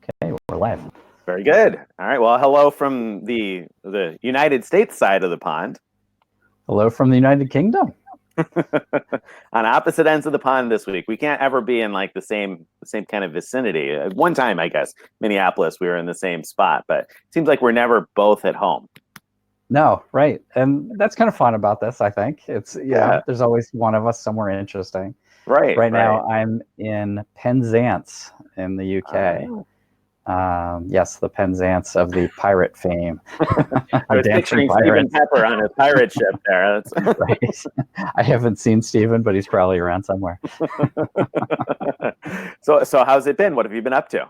Okay, we're live. Very good. All right. Well, hello from the United States side of the pond. Hello from the United Kingdom. On opposite ends of the pond this week. We can't ever be in like the same kind of vicinity. One time, I guess, Minneapolis, we were in the same spot, but it seems like we're never both at home. No, right. And that's kind of fun about this, I think. It's, Yeah. there's always one of us somewhere interesting. Right. Now, I'm in Penzance in the UK. Yes, the Penzance of the pirate fame. I was picturing Stephen Pepper on a pirate ship there. Right. I haven't seen Stephen, but he's probably around somewhere. So how's it been? What have you been up to?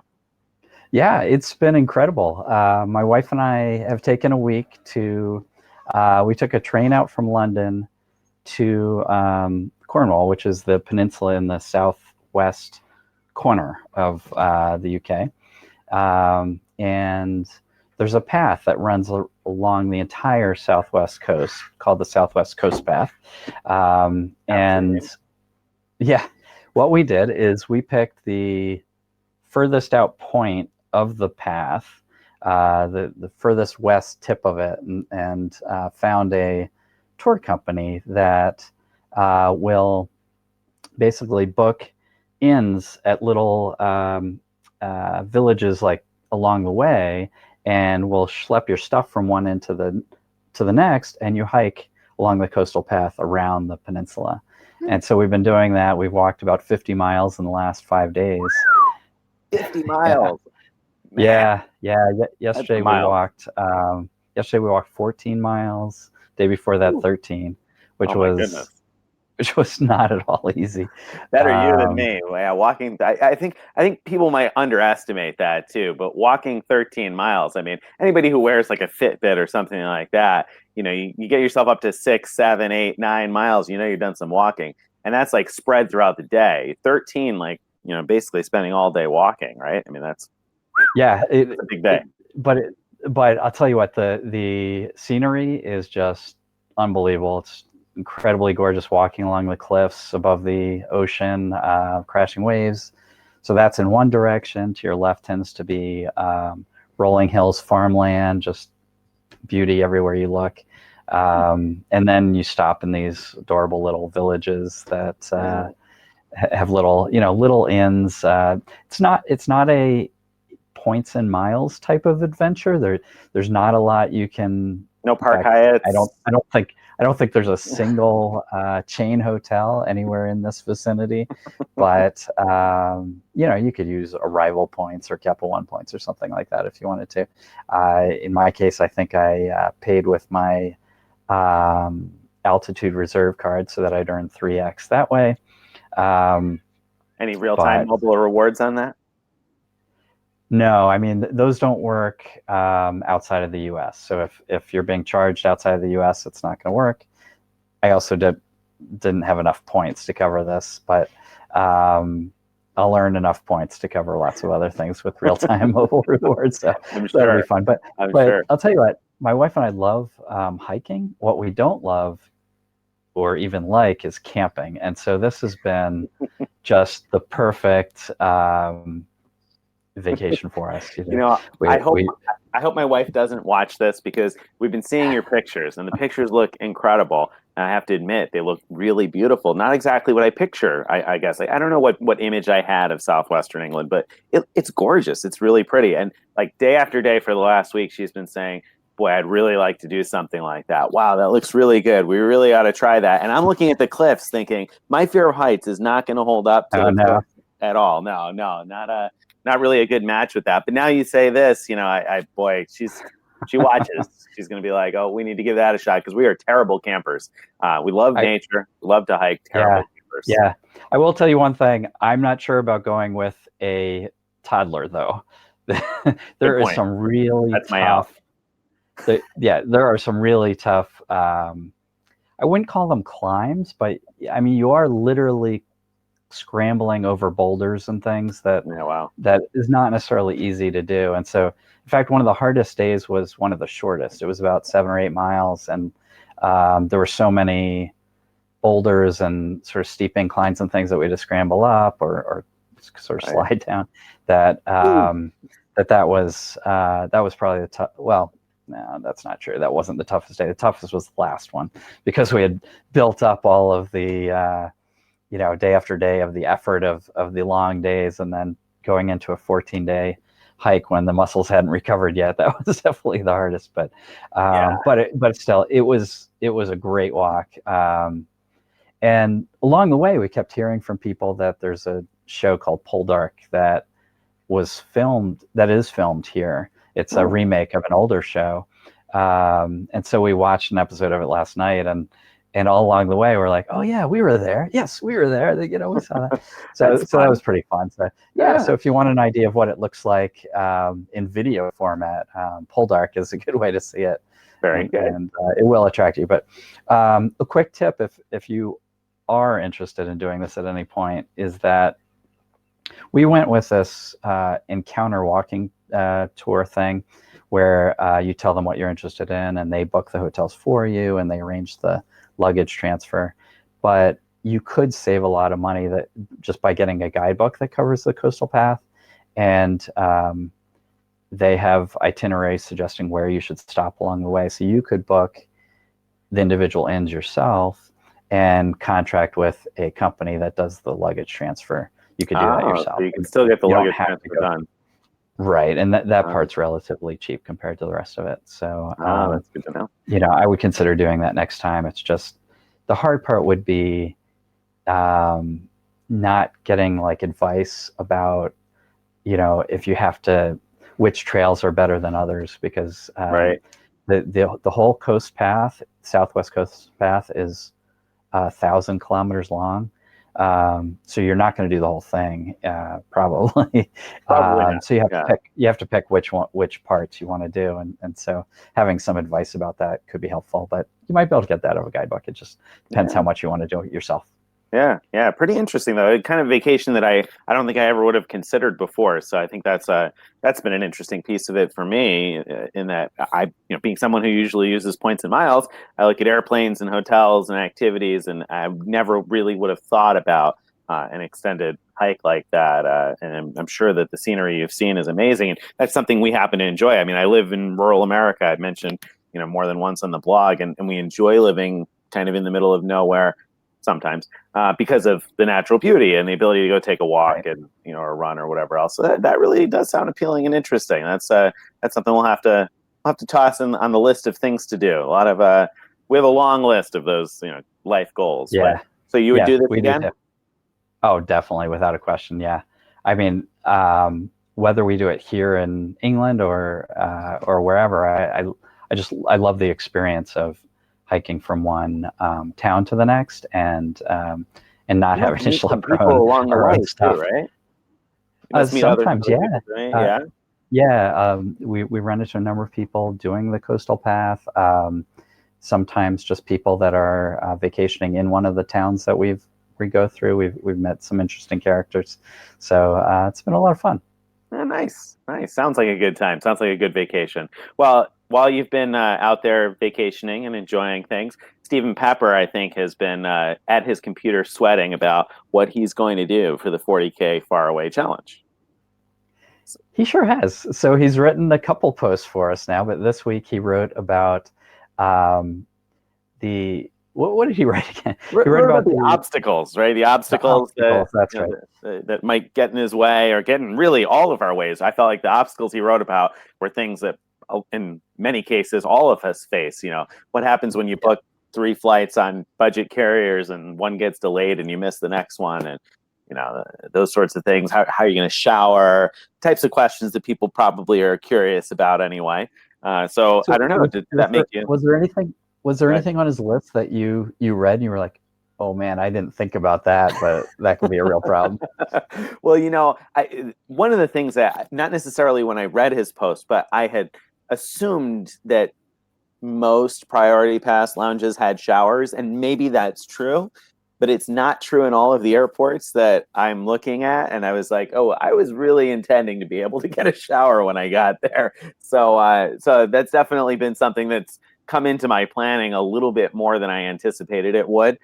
Yeah, it's been incredible. My wife and I have taken a week to, we took a train out from London to Cornwall, which is the peninsula in the southwest corner of the UK. And there's a path that runs along the entire southwest coast called the Southwest Coast Path. And yeah, what we did is we picked the furthest out point of the path, the furthest west tip of it, and found a tour company that will basically book inns at little villages like along the way, and will schlep your stuff from one end to the next, and you hike along the coastal path around the peninsula. And so we've been doing that. We've walked about 50 miles in the last 5 days. 50 miles. Yeah. Yesterday we walked 14 miles. Day before that, 13, which was not at all easy. Better you than me. Yeah, walking. I think people might underestimate that too. But walking 13 miles. I mean, anybody who wears like a Fitbit or something like that, you get yourself up to 6, 7, 8, 9 miles. You've done some walking, and that's like spread throughout the day. 13, like basically spending all day walking, right? I mean, that's it's a big day. But I'll tell you what, the scenery is just unbelievable. It's incredibly gorgeous, walking along the cliffs above the ocean, crashing waves. So that's in one direction. To your left tends to be rolling hills, farmland, just beauty everywhere you look. And then you stop in these adorable little villages that have little inns. It's not a points and miles type of adventure. There's not a lot you can. No Park Hyatts. I don't think there's a single chain hotel anywhere in this vicinity, but you could use arrival points or Capital One points or something like that if you wanted to. In my case, I think I paid with my altitude reserve card so that I'd earn 3x that way. Any real-time mobile rewards on that? No, I mean, those don't work outside of the U.S. So if you're being charged outside of the U.S., it's not going to work. I also didn't have enough points to cover this, but I'll earn enough points to cover lots of other things with real-time mobile rewards. So that'll be fun. But I'll tell you what, my wife and I love hiking. What we don't love or even like is camping. And so this has been just the perfect vacation for us. I hope my wife doesn't watch this, because we've been seeing your pictures, and the pictures look incredible. And I have to admit, they look really beautiful. Not exactly what I picture, I guess. I don't know what image I had of southwestern England, but it's gorgeous. It's really pretty. And like day after day for the last week, she's been saying, boy, I'd really like to do something like that. Wow, that looks really good. We really ought to try that. And I'm looking at the cliffs thinking, my fear of heights is not going to hold up to it at all. No, not really a good match with that. But now you say this, she watches. She's going to be like, oh, we need to give that a shot, because we are terrible campers. We love nature. We love to hike. Terrible campers. Yeah. I will tell you one thing. I'm not sure about going with a toddler, though. There is some really tough. There are some really tough. I wouldn't call them climbs, but I mean, you are literally scrambling over boulders and things that is not necessarily easy to do. And so, in fact, one of the hardest days was one of the shortest. It was about 7 or 8 miles, and there were so many boulders and sort of steep inclines and things that we had to scramble up or sort of slide down that Ooh. that was probably the tough. Well, no, that's not true. That wasn't the toughest day. The toughest was the last one because we had built up all of the day after day of the effort of the long days, and then going into a 14-day hike when the muscles hadn't recovered yet. That was definitely the hardest, but Yeah. but still, it was a great walk. And along the way, we kept hearing from people that there's a show called Poldark that is filmed here. It's a remake of an older show. And so we watched an episode of it last night, and all along the way, we're like, oh yeah, we were there. Yes, we were there. We saw that. So That's that fun. was pretty fun. So yeah. So if you want an idea of what it looks like in video format, Poldark is a good way to see it. Very good. And it will attract you. But a quick tip, if you are interested in doing this at any point, is that we went with this encounter walking tour thing where you tell them what you're interested in, and they book the hotels for you, and they arrange the luggage transfer. But you could save a lot of money that just by getting a guidebook that covers the coastal path, and they have itineraries suggesting where you should stop along the way. So you could book the individual inns yourself and contract with a company that does the luggage transfer. You could do that yourself. So you can still get the luggage transfer done. Right, and that part's relatively cheap compared to the rest of it. So that's good to know. I would consider doing that next time. It's just the hard part would be not getting like advice about if you have to, which trails are better than others, because right. the whole coast path, Southwest Coast Path, is 1,000 kilometers long. So you're not going to do the whole thing, probably. So you have to pick which parts you want to do, and so having some advice about that could be helpful. But you might be able to get that out of a guidebook. It just depends how much you want to do it yourself. Yeah, pretty interesting though. Kind of vacation that I don't think I ever would have considered before. So I think that's been an interesting piece of it for me. In that being someone who usually uses points and miles, I look at airplanes and hotels and activities, and I never really would have thought about an extended hike like that. And I'm sure that the scenery you've seen is amazing, and that's something we happen to enjoy. I mean, I live in rural America. I've mentioned more than once on the blog, and we enjoy living kind of in the middle of nowhere sometimes because of the natural beauty and the ability to go take a walk and or a run or whatever else. So that really does sound appealing and interesting. That's something we'll have to toss in on the list of things to do. A lot of we have a long list of those life goals. Yeah. But, so you would do this again? Oh, definitely, without a question. Yeah. I mean, whether we do it here in England or wherever, I love the experience of hiking from one town to the next, and not having to schlep people along the way too, right? Sometimes, yeah. We run into a number of people doing the coastal path. Sometimes just people that are vacationing in one of the towns that we go through. We've met some interesting characters, so it's been a lot of fun. Nice. Sounds like a good time. Sounds like a good vacation. Well, while you've been out there vacationing and enjoying things, Stephen Pepper, I think, has been at his computer sweating about what he's going to do for the 40K Faraway Challenge. He sure has. So he's written a couple posts for us now, but this week he wrote about what did he write again? He wrote about the obstacles, right? The obstacles that might get in his way, or get in really all of our ways. I felt like the obstacles he wrote about were things that, in many cases, all of us face. What happens when you book 3 flights on budget carriers and one gets delayed and you miss the next one, and those sorts of things. How are you going to shower? Types of questions that people probably are curious about anyway. So I don't know. Did that make you? Was there anything on his list that you read and you were like, oh man, I didn't think about that, but that could be a real problem? Well, one of the things that, not necessarily when I read his post, but I had assumed that most Priority Pass lounges had showers, and maybe that's true, but it's not true in all of the airports that I'm looking at. And I was like, oh, I was really intending to be able to get a shower when I got there. So that's definitely been something that's come into my planning a little bit more than I anticipated it would.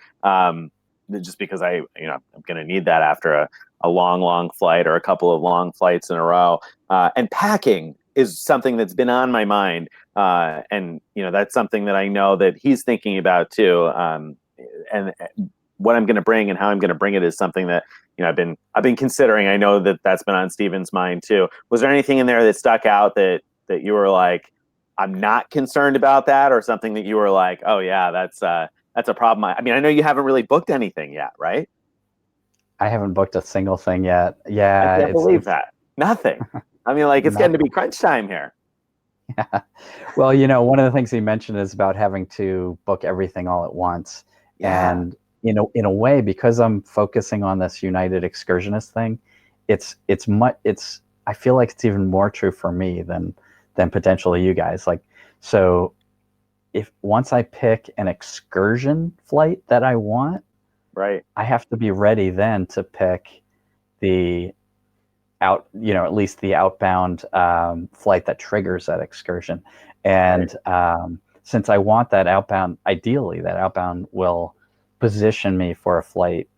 just because I'm going to need that after a long flight or a couple of long flights in a row. And packing is something that's been on my mind. And that's something that I know that he's thinking about too. And what I'm going to bring and how I'm going to bring it is something that I've been considering. I know that that's been on Steven's mind too. Was there anything in there that stuck out that you were like, I'm not concerned about that, or something that you were like, oh yeah, that's a problem? I mean, I know you haven't really booked anything yet, right? I haven't booked a single thing yet. I Yeah, can't it's believe that. Nothing. I mean, like, it's getting to be crunch time here. Yeah. Well, one of the things he mentioned is about having to book everything all at once. Yeah. And in a way, because I'm focusing on this United Excursionist thing, it's I feel like it's even more true for me than potentially you guys. Like, so if once I pick an excursion flight that I want, right, I have to be ready then to pick the at least the outbound flight that triggers that excursion. And since I want that outbound, ideally that outbound will position me for a flight.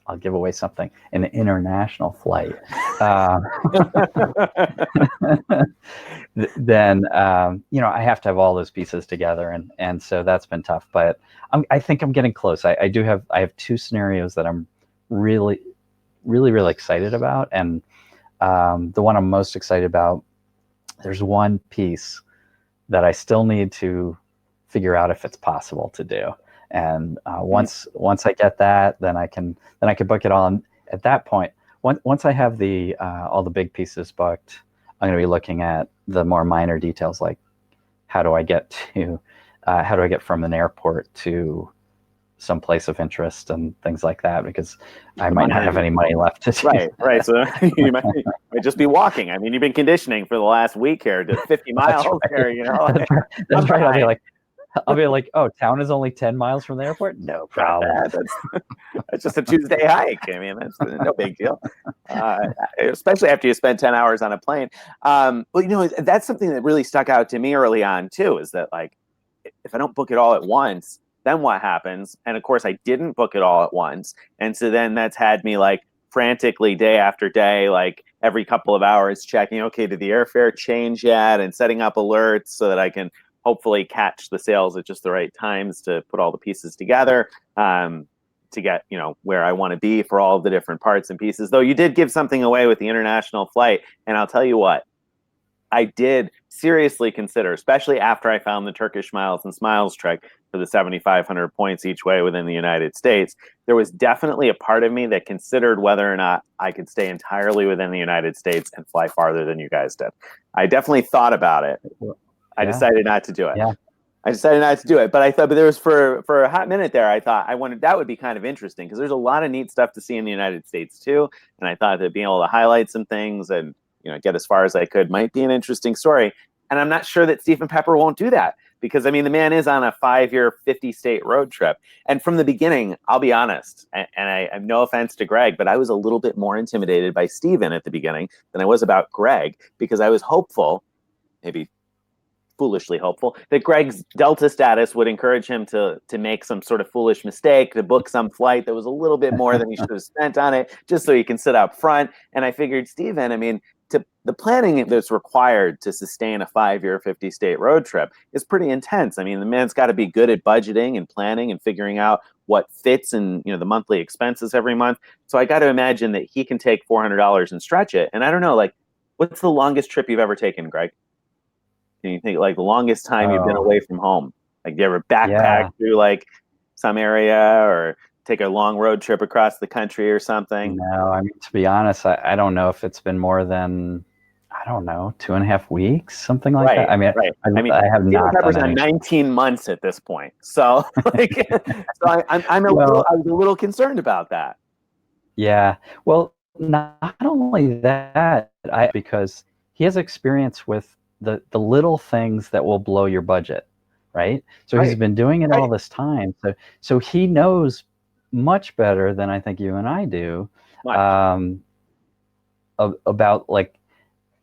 I'll give away something, an international flight. Then I have to have all those pieces together, and so that's been tough. But I think I'm getting close. I have two scenarios that I'm really excited about, and the one I'm most excited about, there's one piece that I still need to figure out if it's possible to do. And once I get that, then I can book it all. And at that point, once I have the all the big pieces booked, I'm going to be looking at the more minor details, like how do I get from an airport to some place of interest and things like that, because I might not have any money left to do right. So you might just be walking. I mean, you've been conditioning for the last week here to 50 miles here, That's right. I'll be like, oh, town is only 10 miles from the airport? No problem. That's just a Tuesday hike. I mean, that's no big deal. Especially after you spend 10 hours on a plane. Well, that's something that really stuck out to me early on too, is that, like, if I don't book it all at once, then what happens? And of course I didn't book it all at once. And so then that's had me, like, frantically day after day, like every couple of hours checking, okay, did the airfare change yet? And setting up alerts so that I can hopefully catch the sales at just the right times to put all the pieces together, to get, where I want to be for all of the different parts and pieces. Though you did give something away with the international flight. And I'll tell you what, I did seriously consider, especially after I found the Turkish Miles and Smiles trek for the 7,500 points each way within the United States. There was definitely a part of me that considered whether or not I could stay entirely within the United States and fly farther than you guys did. I definitely thought about it. I decided not to do it. Yeah. I decided not to do it, but I thought, but there was for a hot minute there, I thought that would be kind of interesting, because there's a lot of neat stuff to see in the United States too. And I thought that being able to highlight some things and get as far as I could might be an interesting story. And I'm not sure that Stephen Pepper won't do that, because I mean, the man is on a 5-year, 50-state road trip. And from the beginning, I'll be honest, and I have no offense to Greg, but I was a little bit more intimidated by Stephen at the beginning than I was about Greg, because I was hopeful, maybe foolishly hopeful, that Greg's Delta status would encourage him to make some sort of foolish mistake, to book some flight that was a little bit more than he should have spent on it, just so he can sit up front. And I figured, Stephen, I mean, the planning that's required to sustain a 5-year, 50-state road trip is pretty intense. I mean, the man's got to be good at budgeting and planning and figuring out what fits in, the monthly expenses every month. So I got to imagine that he can take $400 and stretch it. And I don't know, like, what's the longest trip you've ever taken, Greg? Can you think, like, the longest time you've been away from home? Like, do you ever backpack through, like, some area, or take a long road trip across the country or something? No, I mean, to be honest, I don't know if it's been more than, I don't know, 2.5 weeks, something like that. I mean, I have not done on 19 months at this point. So, like, I was a little concerned about that. Yeah. Well, not only that, because he has experience with the little things that will blow your budget, right? So he's been doing it all this time. So he knows much better than I think you and I do, about, like,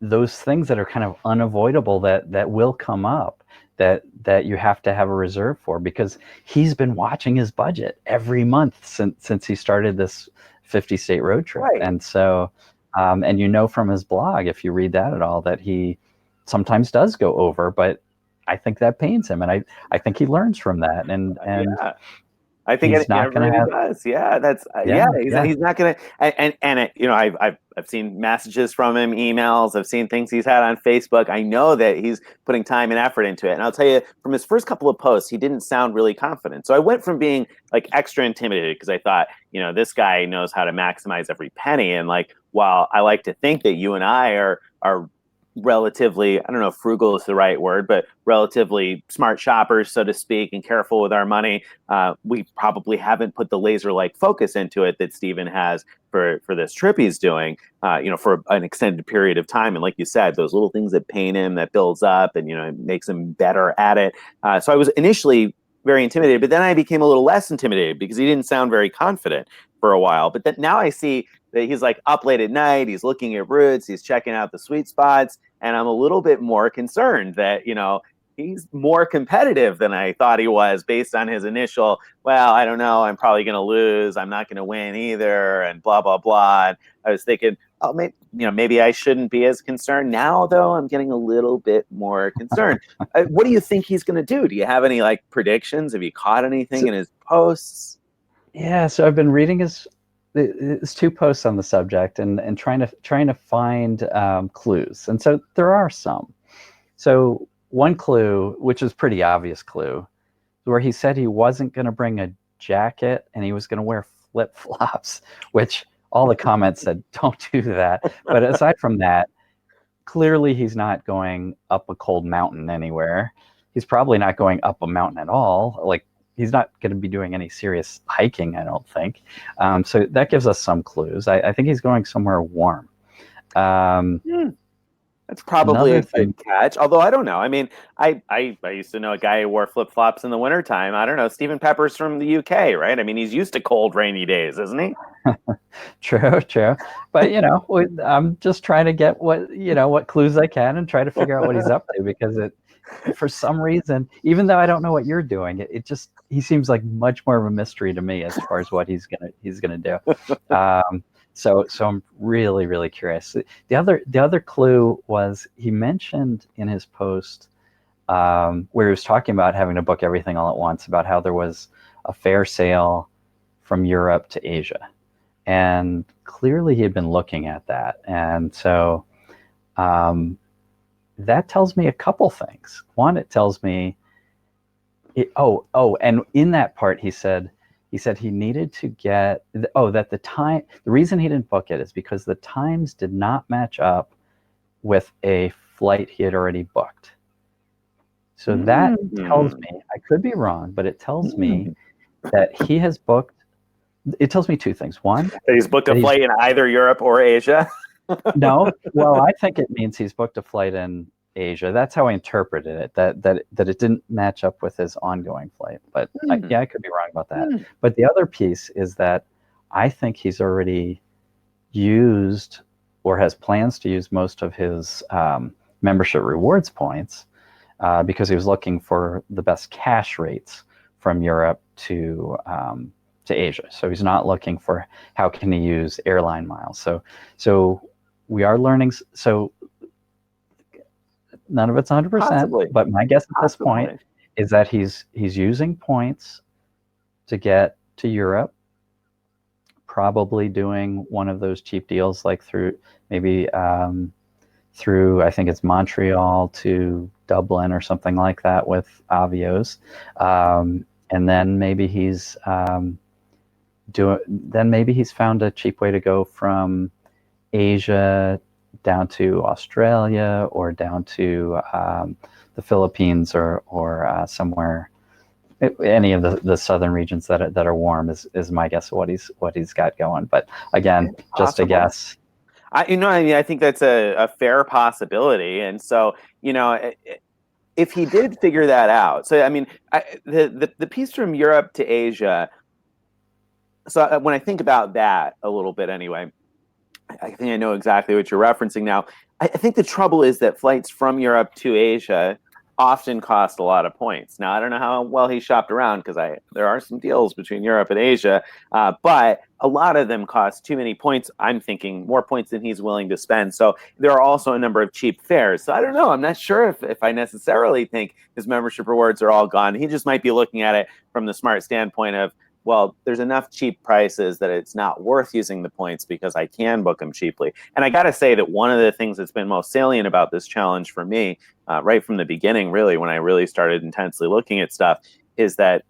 those things that are kind of unavoidable that will come up. that you have to have a reserve for, because he's been watching his budget every month since he started this 50-state road trip. Right. And so, and from his blog, if you read that at all, that he sometimes does go over, but I think that pains him, and I think he learns from that, and Yeah. I think he's not going to everybody have. does. Yeah, that's he's not gonna. And I've seen messages from him, emails. I've seen things he's had on Facebook. I know that he's putting time and effort into it. And I'll tell you, from his first couple of posts, he didn't sound really confident. So I went from being like extra intimidated because I thought, this guy knows how to maximize every penny. And like, while I like to think that you and I are relatively, I don't know if frugal is the right word, but relatively smart shoppers, so to speak, and careful with our money. We probably haven't put the laser-like focus into it that Stephen has for this trip he's doing, for an extended period of time. And like you said, those little things that pain him, that builds up, and it makes him better at it. So I was initially very intimidated, but then I became a little less intimidated because he didn't sound very confident for a while. But then now I see that he's like up late at night, he's looking at routes, he's checking out the sweet spots, and I'm a little bit more concerned that, he's more competitive than I thought he was based on his initial, well, I don't know, I'm probably going to lose, I'm not going to win either, and blah, blah, blah. And I was thinking, oh, maybe I shouldn't be as concerned. Now, though, I'm getting a little bit more concerned. What do you think he's going to do? Do you have any predictions? Have you caught anything in his posts? Yeah, so I've been reading his 2 posts on the subject and trying to find clues, and so there are some. So one clue, which is pretty obvious clue, where he said he wasn't going to bring a jacket and he was going to wear flip-flops, which all the comments said don't do that. But aside from that, clearly he's not going up a cold mountain anywhere. He's probably not going up a mountain at all. Like, he's not going to be doing any serious hiking, I don't think. So that gives us some clues. I think he's going somewhere warm. That's probably a good catch. Although I don't know. I mean, I used to know a guy who wore flip-flops in the wintertime. I don't know. Stephen Pepper's from the UK, right? I mean, he's used to cold, rainy days, isn't he? True. But, I'm just trying to get what clues I can and try to figure out what he's up to, because for some reason, even though I don't know what you're doing, he seems like much more of a mystery to me as far as what he's gonna do. So I'm really, really curious. The other clue was, he mentioned in his post where he was talking about having to book everything all at once, about how there was a fare sale from Europe to Asia, and clearly he had been looking at that, and so that tells me a couple things. One, it tells me, and in that part he said he needed to get, that the reason he didn't book it is because the times did not match up with a flight he had already booked. So that tells me, I could be wrong, but it tells me that he has booked, it tells me 2 things. One, that he's booked a flight in either Europe or Asia. No, well, I think it means he's booked a flight in Asia. That's how I interpreted it, that it didn't match up with his ongoing flight. But I could be wrong about that. But the other piece is that I think he's already used, or has plans to use, most of his membership rewards points, because he was looking for the best cash rates from Europe to Asia. So he's not looking for how can he use airline miles. So we are learning. So none of it's 100%. Possibly. But my guess at this point is that he's using points to get to Europe, probably doing one of those cheap deals, like through maybe through, I think it's Montreal to Dublin or something like that with Avios, and then maybe he's found a cheap way to go from Asia down to Australia, or down to the Philippines, or somewhere, any of the southern regions that are warm is my guess of what he's got going. But again, just a guess. I think that's a fair possibility. And so, if he did figure that out, so I mean, the piece from Europe to Asia. So when I think about that a little bit, anyway, I think I know exactly what you're referencing now. I think the trouble is that flights from Europe to Asia often cost a lot of points. Now, I don't know how well he shopped around because there are some deals between Europe and Asia, but a lot of them cost too many points. I'm thinking more points than he's willing to spend. So there are also a number of cheap fares. So I don't know. I'm not sure if I necessarily think his membership rewards are all gone. He just might be looking at it from the smart standpoint of, well, there's enough cheap prices that it's not worth using the points because I can book them cheaply. And I got to say that one of the things that's been most salient about this challenge for me, right from the beginning, really, when I really started intensely looking at stuff, is that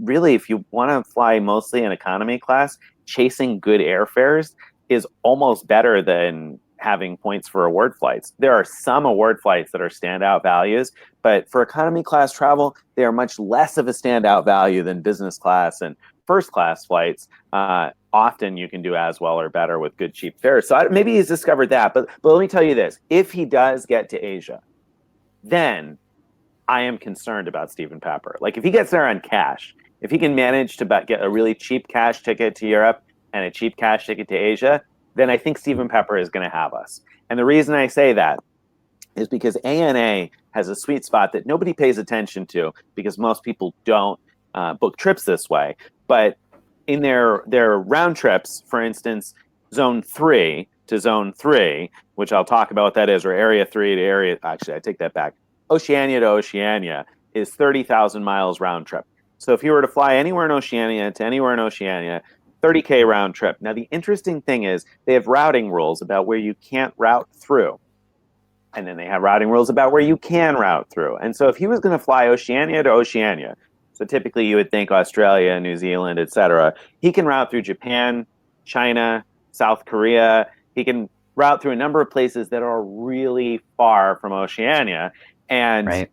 really, if you want to fly mostly in economy class, chasing good airfares is almost better than having points for award flights. There are some award flights that are standout values, but for economy class travel, they are much less of a standout value than business class and first class flights. Often you can do as well or better with good cheap fares. So maybe he's discovered that. But let me tell you this: if he does get to Asia, then I am concerned about Stephen Pepper. Like if he gets there on cash, if he can manage to get a really cheap cash ticket to Europe and a cheap cash ticket to Asia, then I think Stephen Pepper is going to have us. And the reason I say that is because ANA has a sweet spot that nobody pays attention to because most people don't book trips this way. But in their round trips, for instance, Zone 3 to Zone 3, which I'll talk about what that is, or Area 3 to Area, actually, I take that back. Oceania to Oceania is 30,000 miles round trip. So if you were to fly anywhere in Oceania to anywhere in Oceania, 30K round trip. Now, the interesting thing is they have routing rules about where you can't route through. And then they have routing rules about where you can route through. And so if he was going to fly Oceania to Oceania, so typically you would think Australia, New Zealand, etc., he can route through Japan, China, South Korea. He can route through a number of places that are really far from Oceania. And Right.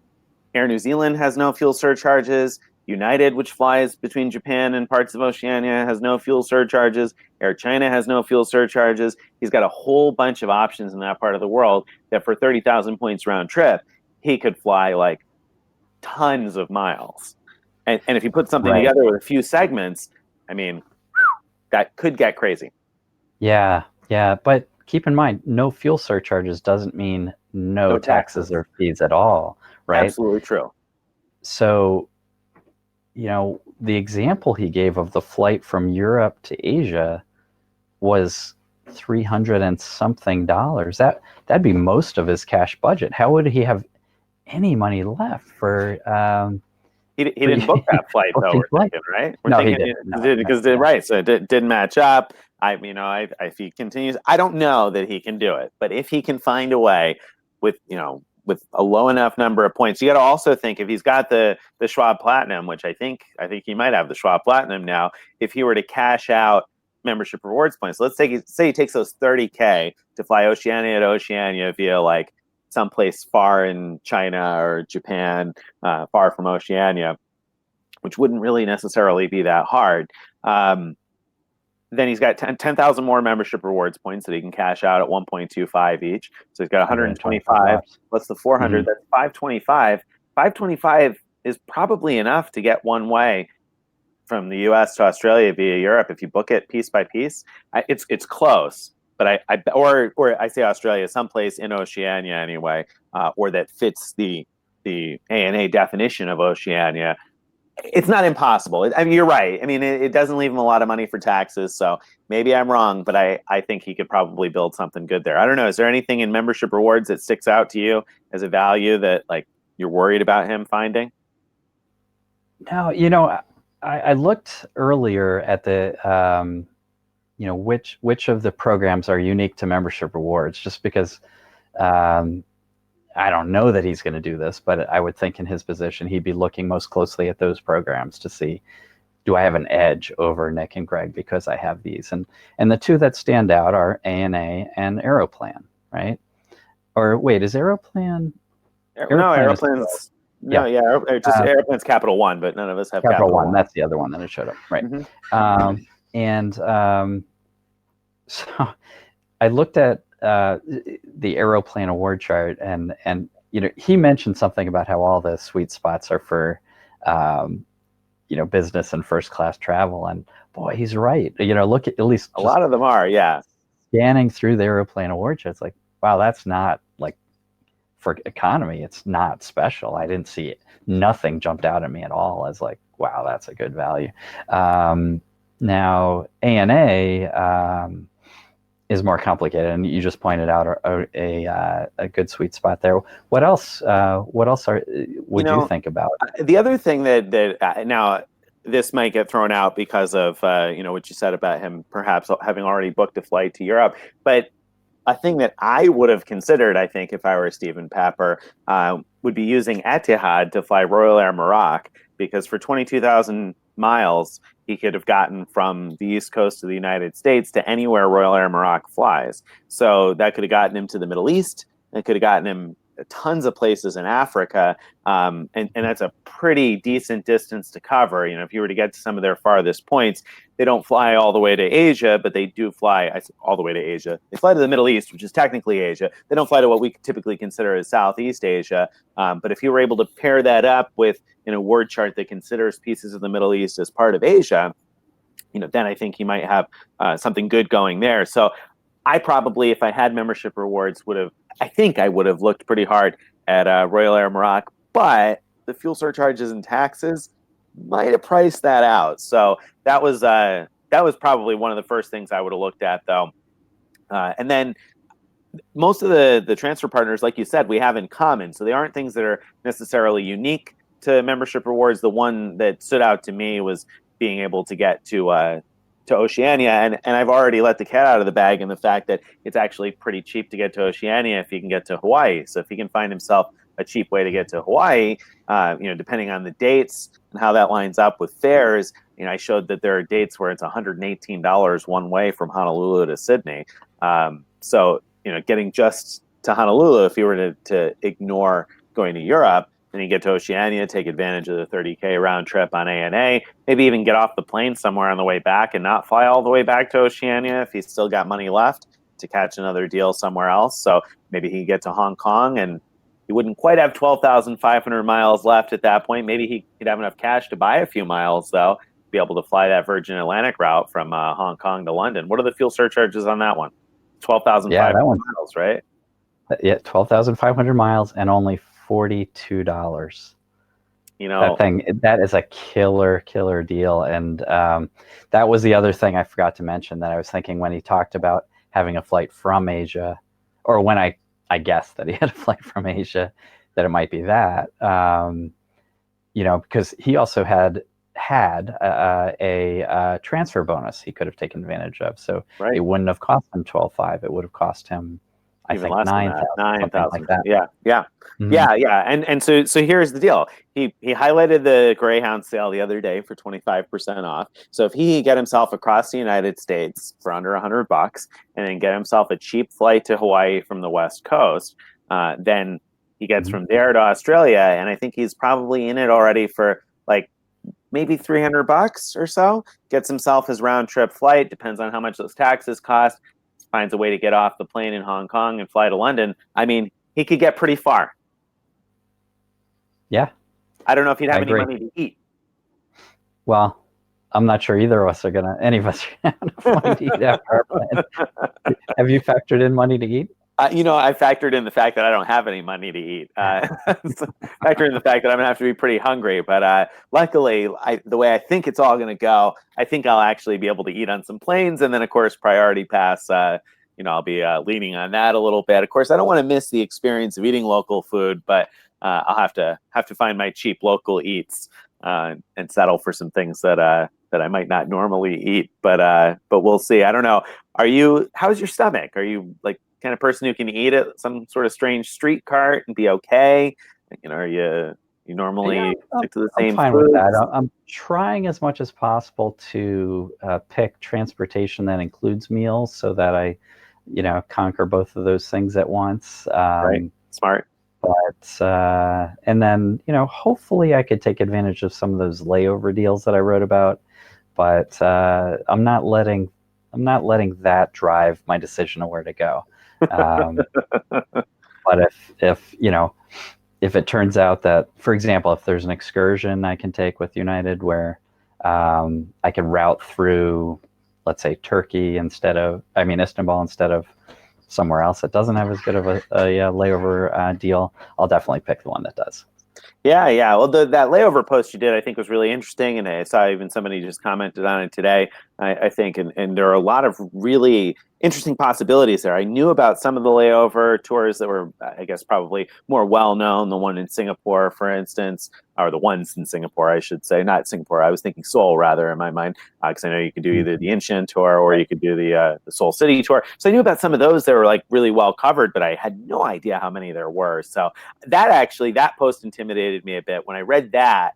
Air New Zealand has no fuel surcharges. United, which flies between Japan and parts of Oceania, has no fuel surcharges. Air China has no fuel surcharges. He's got a whole bunch of options in that part of the world that for 30,000 points round trip, he could fly like tons of miles. And if you put something together with a few segments, I mean, that could get crazy. Yeah. But keep in mind, no fuel surcharges doesn't mean no taxes or fees at all, right? Absolutely true. So, the example he gave of the flight from Europe to Asia was $300 and something. That'd be most of his cash budget. How would he have any money left for? He didn't book that flight though. We're thinking, right? We're thinking he didn't because right, so it didn't match up. If he continues, I don't know that he can do it, but if he can find a way with a low enough number of points, you got to also think if he's got the Schwab Platinum, which I think he might have the Schwab Platinum now. If he were to cash out membership rewards points, let's say he takes those 30K to fly Oceania to Oceania via like someplace far in China or Japan, far from Oceania, which wouldn't really necessarily be that hard. Then he's got 10,000 more membership rewards points that he can cash out at 1.25 each. So he's got 125. What's the 400? That's 525. 525 is probably enough to get one way from the U.S. to Australia via Europe if you book it piece by piece. It's close, but or I say Australia, someplace in Oceania anyway, or that fits the ANA definition of Oceania. It's not impossible. I mean, you're right. I mean, it doesn't leave him a lot of money for taxes, so maybe I'm wrong, but I think he could probably build something good there. I don't know. Is there anything in membership rewards that sticks out to you as a value that like you're worried about him finding? No, I looked earlier at the which of the programs are unique to membership rewards, just because I don't know that he's going to do this, but I would think in his position, he'd be looking most closely at those programs to see, do I have an edge over Nick and Greg because I have these? And the two that stand out are ANA and Aeroplan, right? Or wait, is Aeroplan? Aeroplan's Aeroplan's Capital One, but none of us have Capital One. That's the other one that it showed up, right? So I looked at the Aeroplan award chart, and he mentioned something about how all the sweet spots are for business and first class travel, and boy, he's right. Look at least a lot of them are, yeah. Scanning through the Aeroplan award chart, it's like, wow, that's not like for economy, it's not special. I didn't see it. Nothing jumped out at me at all as like, wow, that's a good value. Now ANA is more complicated, and you just pointed out a good sweet spot there. What else? Would you think about? The other thing that now this might get thrown out because of what you said about him perhaps having already booked a flight to Europe, but a thing that I would have considered, I think, if I were Stephen Papper, would be using Etihad to fly Royal Air Maroc, because for 22,000 miles, he could have gotten from the East Coast of the United States to anywhere Royal Air Maroc flies. So that could have gotten him to the Middle East. It could have gotten him tons of places in Africa, and that's a pretty decent distance to cover. If you were to get to some of their farthest points, they don't fly all the way to Asia, but they do fly all the way to Asia. They fly to the Middle East, which is technically Asia. They don't fly to what we typically consider as Southeast Asia. But if you were able to pair that up with a word chart that considers pieces of the Middle East as part of Asia, then I think he might have something good going there. So I probably, if I had membership rewards, I think I would have looked pretty hard at Royal Air Maroc, but the fuel surcharges and taxes might have priced that out. So that was probably one of the first things I would have looked at, though. And then most of the transfer partners, like you said, we have in common. So they aren't things that are necessarily unique to membership rewards. The one that stood out to me was being able to get to Oceania, and I've already let the cat out of the bag in the fact that it's actually pretty cheap to get to Oceania if he can get to Hawaii. So if he can find himself a cheap way to get to Hawaii, depending on the dates and how that lines up with fares, I showed that there are dates where it's $118 one way from Honolulu to Sydney. So getting just to Honolulu, if you were to ignore going to Europe, then you get to Oceania, take advantage of the 30K round trip on ANA, maybe even get off the plane somewhere on the way back and not fly all the way back to Oceania if he's still got money left to catch another deal somewhere else. So maybe he could get to Hong Kong, and he wouldn't quite have 12,500 miles left at that point. Maybe he could have enough cash to buy a few miles, though, be able to fly that Virgin Atlantic route from Hong Kong to London. What are the fuel surcharges on that one? 12,500 miles, right? Yeah, 12,500 miles and only $42. That is a killer deal. And that was the other thing I forgot to mention, that I was thinking when he talked about having a flight from Asia, or when I guessed that he had a flight from Asia, that it might be that, because he also had a transfer bonus he could have taken advantage of. So right. It wouldn't have cost him 12.5. It would have cost him, I think, 9,000. Like that. Yeah. Mm-hmm. Yeah. And so here's the deal. He highlighted the Greyhound sale the other day for 25% off. So if he could get himself across the United States for under $100 and then get himself a cheap flight to Hawaii from the West Coast, then he gets from there to Australia, and I think he's probably in it already for like maybe $300 or so. Gets himself his round trip flight. Depends on how much those taxes cost. Finds a way to get off the plane in Hong Kong and fly to London. I mean, he could get pretty far. Yeah. I don't know if he'd have any money to eat. Well, I'm not sure any of us are going to have enough money to eat after our plan. Have you factored in money to eat? I factored in the fact that I don't have any money to eat. Factor in the fact that I'm going to have to be pretty hungry. But luckily, the way I think it's all going to go, I think I'll actually be able to eat on some planes. And then, of course, Priority Pass, I'll be leaning on that a little bit. Of course, I don't want to miss the experience of eating local food, but I'll have to find my cheap local eats and settle for some things that I might not normally eat. But we'll see. I don't know. How's your stomach? Are you like kind of person who can eat at some sort of strange street cart and be okay? Are you normally stick to the same fine foods? With that. I'm trying as much as possible to pick transportation that includes meals so that I, conquer both of those things at once. Right. Smart. But and then, hopefully I could take advantage of some of those layover deals that I wrote about. But I'm not letting that drive my decision of where to go. But if it turns out that, for example, if there's an excursion I can take with United where I can route through, let's say, Istanbul instead of somewhere else that doesn't have as good of a layover deal, I'll definitely pick the one that does. Yeah. Well, that layover post you did, I think, was really interesting, and I saw even somebody just commented on it today. I think, and there are a lot of really interesting possibilities there. I knew about some of the layover tours that were, I guess, probably more well known. The one in Singapore, for instance, or the ones in Singapore, I should say, not Singapore. I was thinking Seoul rather in my mind, because I know you could do either the Incheon tour or you could do the Seoul City tour. So I knew about some of those that were like really well covered, but I had no idea how many there were. So that post intimidated me a bit. When I read that,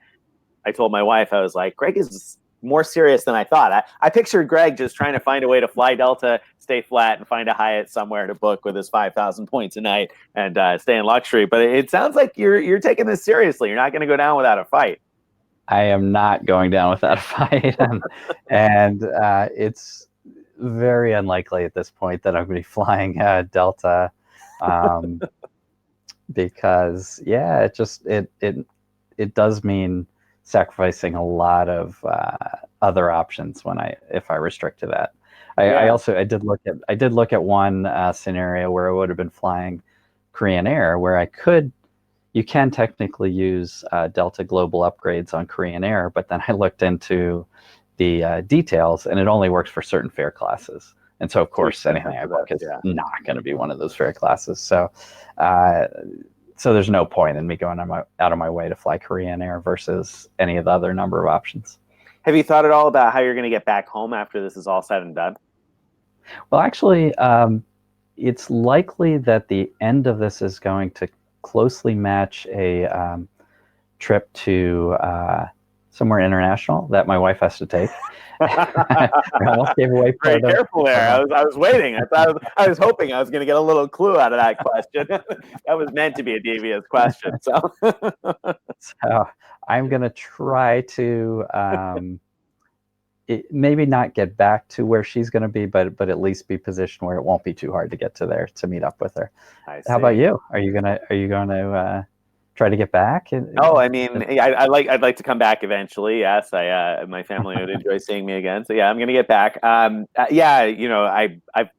I told my wife, I was like, Greg is more serious than I thought. I pictured Greg just trying to find a way to fly Delta, stay flat, and find a Hyatt somewhere to book with his 5,000 points a night and stay in luxury. But it sounds like you're taking this seriously. You're not going to go down without a fight. I am not going down without a fight, and it's very unlikely at this point that I'm going to be flying Delta, because it does mean sacrificing a lot of other options if I restrict to that. I did look at one scenario where I would have been flying Korean Air, where you can technically use Delta Global upgrades on Korean Air, but then I looked into the details, and it only works for certain fare classes. And so, of course, anything I book is not going to be one of those fare classes. So, so there's no point in me going out of my way to fly Korean Air versus any of the other number of options. Have you thought at all about how you're going to get back home after this is all said and done? Well, actually, it's likely that the end of this is going to closely match a trip to somewhere international that my wife has to take. I almost gave away. Very careful there. I was waiting. I was hoping I was going to get a little clue out of that question. That was meant to be a devious question. So I'm going to try to maybe not get back to where she's going to be, but at least be positioned where it won't be too hard to get to there to meet up with her. How about you? Are you going to try to get back? Oh, I mean, I'd like to come back eventually. Yes, my family would enjoy seeing me again. So yeah, I'm going to get back. I've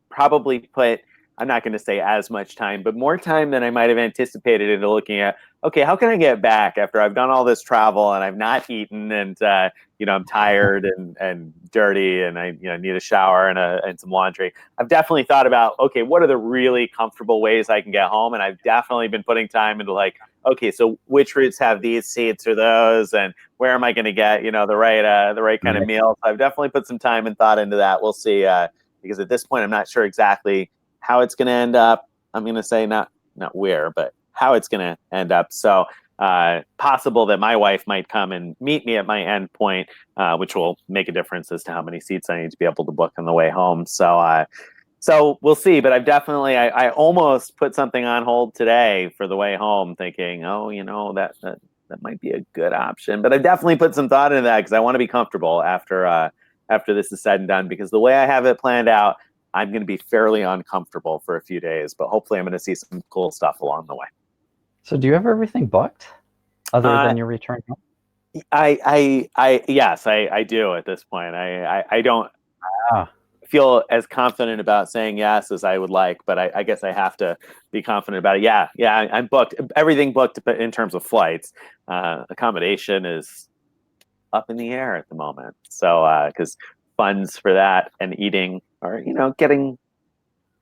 probably put, I'm not going to say as much time, but more time than I might have anticipated into looking at, okay, how can I get back after I've done all this travel and I've not eaten and I'm tired and dirty and I need a shower and some laundry. I've definitely thought about, okay, what are the really comfortable ways I can get home? And I've definitely been putting time into like, okay, so which routes have these seats or those, and where am I going to get the right kind of meal? So I've definitely put some time and thought into that. We'll see, because at this point I'm not sure exactly how it's going to end up. I'm going to say not where, but how it's going to end up. So possible that my wife might come and meet me at my end point, which will make a difference as to how many seats I need to be able to book on the way home. So we'll see. But I almost put something on hold today for the way home, thinking, that might be a good option. But I've definitely put some thought into that because I want to be comfortable after this is said and done. Because the way I have it planned out, I'm going to be fairly uncomfortable for a few days, but hopefully I'm going to see some cool stuff along the way. So do you have everything booked other than your return home? Yes, I do at this point. I don't feel as confident about saying yes as I would like, but I guess I have to be confident about it. Yeah, I'm booked. Everything booked in terms of flights. Accommodation is up in the air at the moment. So, because funds for that and eating are, getting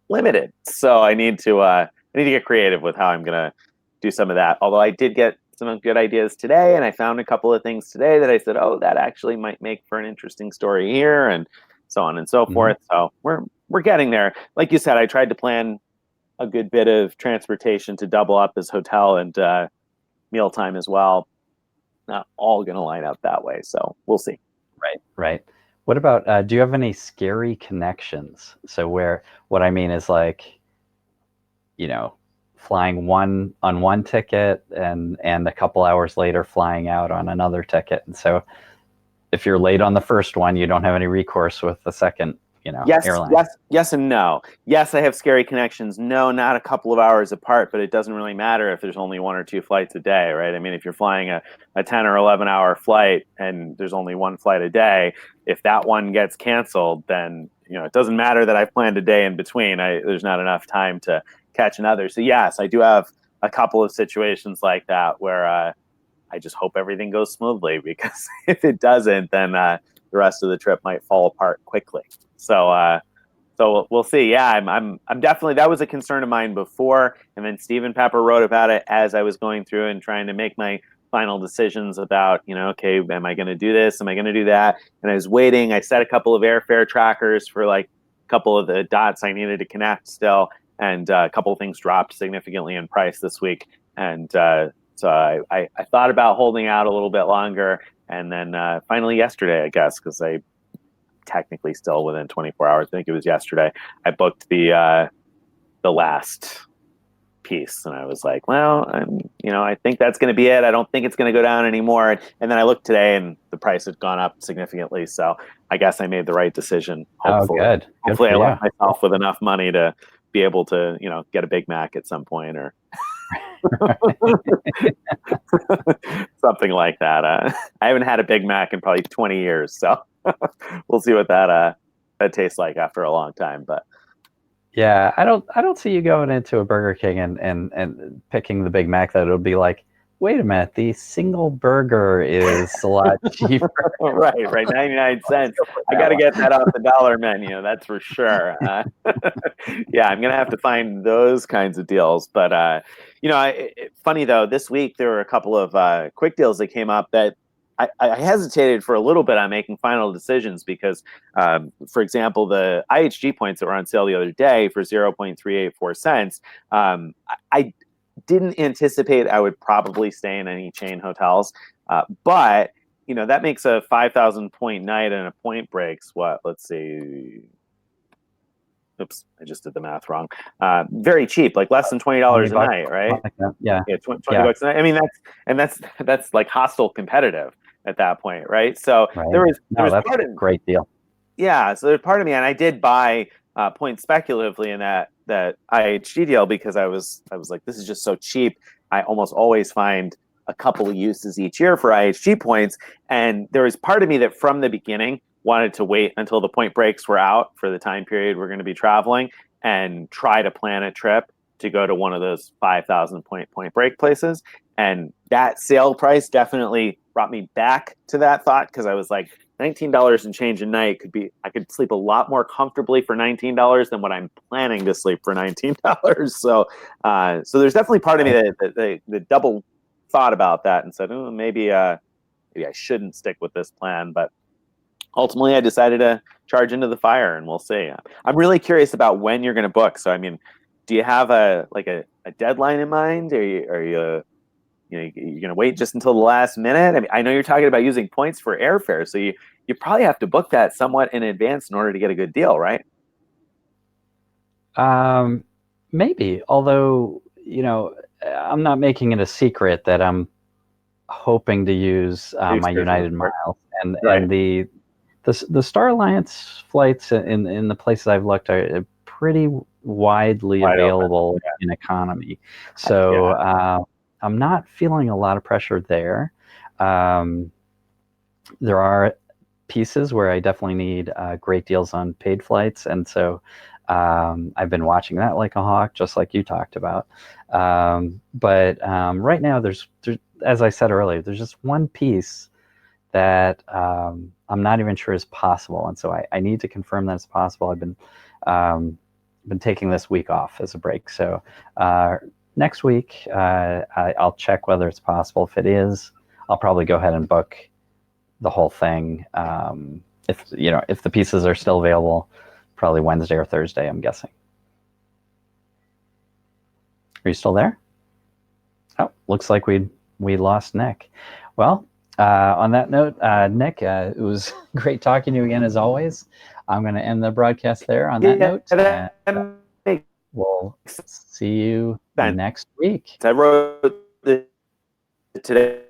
limited. So I need to get creative with how I'm going to do some of that. Although I did get some good ideas today, and I found a couple of things today that I said, oh, that actually might make for an interesting story here, and so on and so forth. So we're getting there. Like you said, I tried to plan a good bit of transportation to double up as hotel and mealtime as well. Not all going to line up that way, so we'll see. Right. What about, do you have any scary connections? So what I mean is like, flying on one ticket and a couple hours later flying out on another ticket. And so if you're late on the first one, you don't have any recourse with the second, airline. Yes and no. Yes, I have scary connections. No, not a couple of hours apart, but it doesn't really matter if there's only one or two flights a day, right? I mean, if you're flying a 10 or 11 hour flight and there's only one flight a day, if that one gets canceled, then it doesn't matter that I've planned a day in between. There's not enough time to catch another. So yes, I do have a couple of situations like that where I just hope everything goes smoothly, because if it doesn't, then the rest of the trip might fall apart quickly. So we'll see. Yeah, I'm definitely, that was a concern of mine before, and then Stephen Pepper wrote about it as I was going through and trying to make my final decisions about, okay, am I going to do this? Am I going to do that? And I was waiting. I set a couple of airfare trackers for like a couple of the dots I needed to connect still, and a couple of things dropped significantly in price this week, and so I thought about holding out a little bit longer, and then finally yesterday, I guess, because I technically still within 24 hours. I think it was yesterday. I booked the last piece, and I was like, well, I think that's going to be it. I don't think it's going to go down anymore. And then I looked today, and the price had gone up significantly. So I guess I made the right decision. Hopefully, good. Hopefully, I left myself with enough money to be able to, get a Big Mac at some point, or something like that. I haven't had a Big Mac in probably 20 years, so we'll see what that tastes like after a long time. But yeah, I don't see you going into a Burger King and picking the Big Mac that it'll be like, wait a minute, the single burger is a lot cheaper. right, 99 cents. I got to get that off the dollar menu, that's for sure. Yeah, I'm gonna have to find those kinds of deals. But funny though, this week there were a couple of quick deals that came up that I hesitated for a little bit on making final decisions, because, for example, the IHG points that were on sale the other day for 0.384 cents, I didn't anticipate I would probably stay in any chain hotels, but that makes a 5,000 point night, and a point breaks what? Let's see. Oops, I just did the math wrong. Very cheap, like less than $20 a night, right? Like yeah, 20 bucks a night. I mean, that's like hostile competitive at that point, right? So there was that's part a great deal. Yeah, so there's part of me, and I did buy points speculatively in that IHG deal, because I was like, this is just so cheap. I almost always find a couple of uses each year for IHG points, and there was part of me that from the beginning wanted to wait until the point breaks were out for the time period we're going to be traveling, and try to plan a trip to go to one of those 5,000 point break places. And that sale price definitely brought me back to that thought, because I was like, $19 and change a night I could sleep a lot more comfortably for $19 than what I'm planning to sleep for $19. So there's definitely part of me that double thought about that and said, oh, maybe I shouldn't stick with this plan. But ultimately I decided to charge into the fire, and we'll see. I'm really curious about when you're going to book. So, I mean, do you have a deadline in mind? Are you you're going to wait just until the last minute? I mean, I know you're talking about using points for airfare, so you probably have to book that somewhat in advance in order to get a good deal, right? Maybe, although, I'm not making it a secret that I'm hoping to use my United miles, and the Star Alliance flights in the places I've looked are pretty widely available in economy. So I'm not feeling a lot of pressure there. There are pieces where I definitely need great deals on paid flights, and so I've been watching that like a hawk, just like you talked about. But right now, there's, as I said earlier, there's just one piece that I'm not even sure is possible, and so I need to confirm that it's possible. I've been taking this week off as a break, so next week I'll check whether it's possible. If it is, I'll probably go ahead and book the whole thing. If the pieces are still available, probably Wednesday or Thursday, I'm guessing. Are you still there? Oh, looks like we lost Nick. Well, on that note, Nick, it was great talking to you again as always. I'm going to end the broadcast there on that note. We'll see you next week. I wrote today.